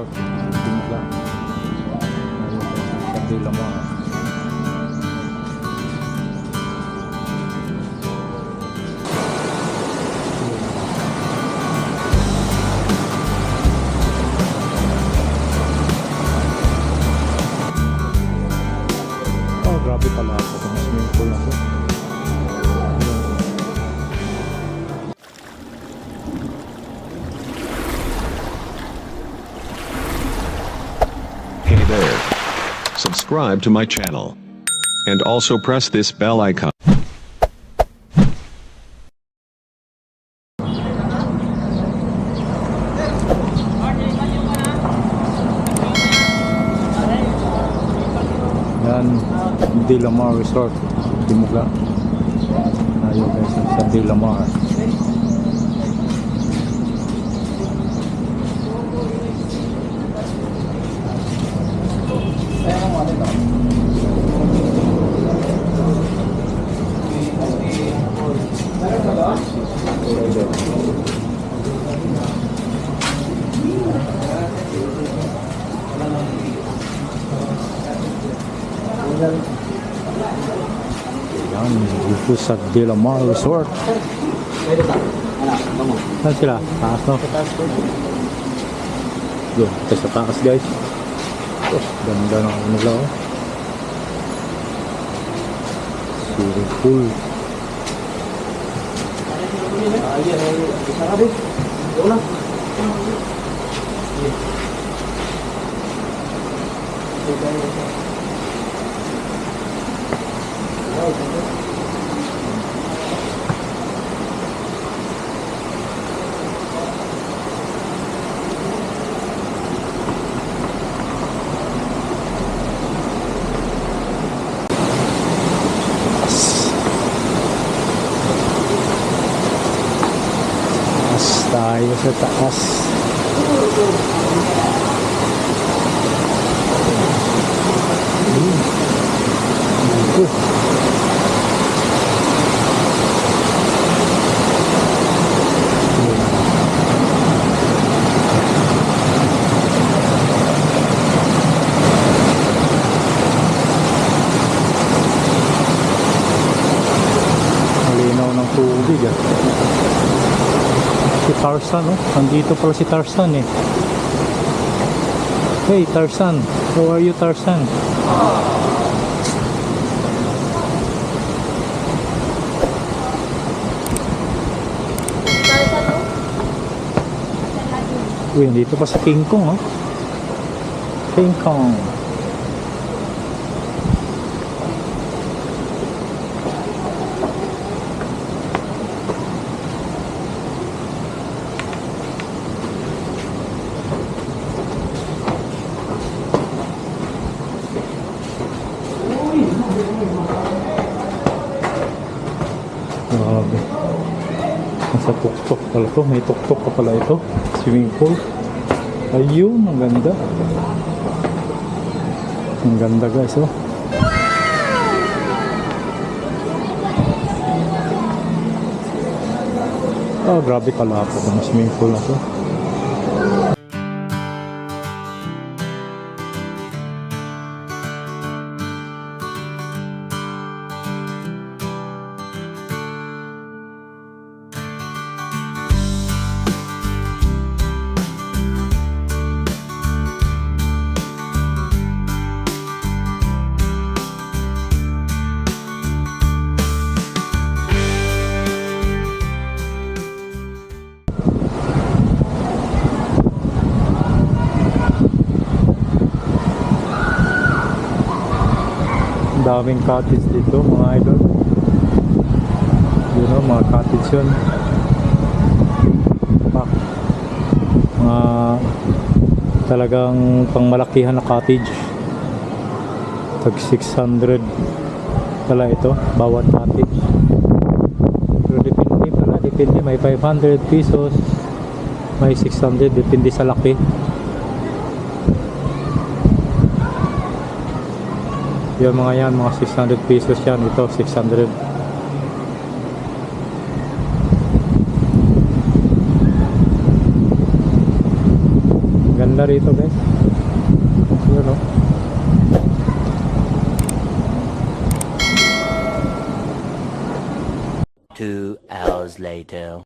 Timpla. Ayun po, sa Dilamar. Oh, grabe pala ako. Kung swimming pool ako. Hey there. Subscribe to my channel. And also press this bell icon. Yan, Dilamar Resort, Dimula. Ayun guys, sa Dilamar. Yan, dito sa Dilamar Resort. Saan sila? Taas, no? Yun, ito sa taas guys. Oh, ganda ng ano nila, oh. Swimming pool. Tayo sa taas. Malinaw ng tubig, ah. Si Tarzan, oh. Nandito pala si Tarzan, eh. Hey, Tarzan. How are you, Tarzan? Uy, nandito pa si King Kong, oh. King Kong. Grabe. Nasa tuktok pala to. May tuktok pa pala ito. Swimming pool. Ayun, ang ganda. Ang ganda guys, oh. Oh, grabe pala ako ng swimming pool na to. Daming cottage dito mga idol. You know, mga cottage yun. Mga talagang pangmalakihan na cottage. Tag 600 pala ito bawat cottage. Pero depende pala, depende. May 500 pesos, may 600, depende sa laki. Yung mga yan, mga 600 pesos yan. Ito, 600. Ganda rito guys. Yun, oh. 2 hours later.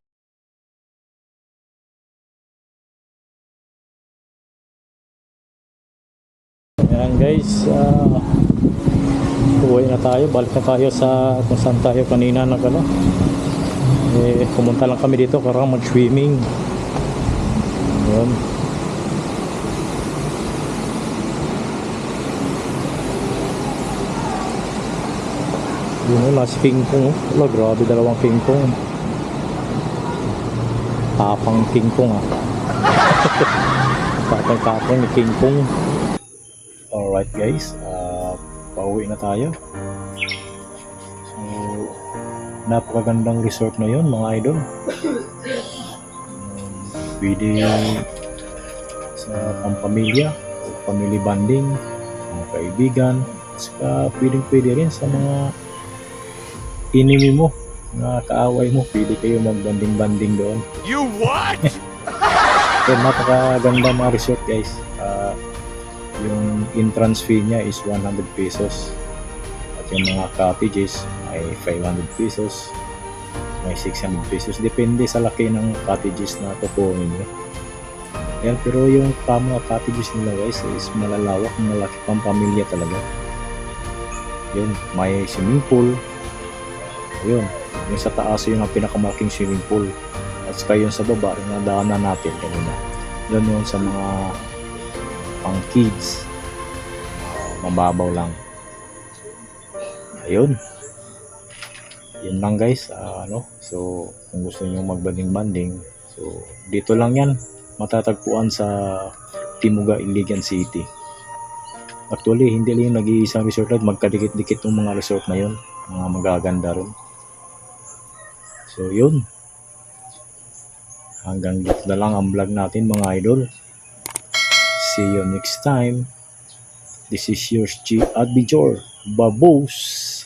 Ayan guys, uwi na tayo, balik na tayo sa kung saan tayo kanina pumunta lang kami dito para mag swimming. Ayan. Yun, nasa pingpong. Wala, grabe, dalawang pingpong. Tapang pingpong tapang ni pingpong. Alright guys, pauwi na tayo. So, napakagandang resort na yun mga idol. Pwede sa pampamilya, family bonding, mga kaibigan, saka pwede rin sa mga enemy mo, mga kaaway mo, pwede kayo mag-banding doon. You what? So, napakaganda mga resort guys. Yung entrance fee niya is 100 pesos. At yung mga cottages ay 500 pesos. May 600 pesos. Depende sa laki ng cottages na kukunin nyo. Yan, pero yung mga cottages nila guys is malalawak, malaki pang pamilya talaga. Yun, may swimming pool. Ayun, yung sa taas yung pinakamalaking swimming pool. At saka yung sa baba, yung nadaanan natin kanina. Yun sa mga pang kids, mababaw lang. Ayun, yun lang guys. So kung gusto niyo magbanding, so dito lang yan, matatagpuan sa Timuga, Iligan City. Actually hindi lang yung nag-iisang resort at magkadikit-dikit yung mga resort na yun, mga magaganda rin. So yun, hanggang dito na lang ang vlog natin mga idol. See you next time. This is yours, G. Adventure. Babos!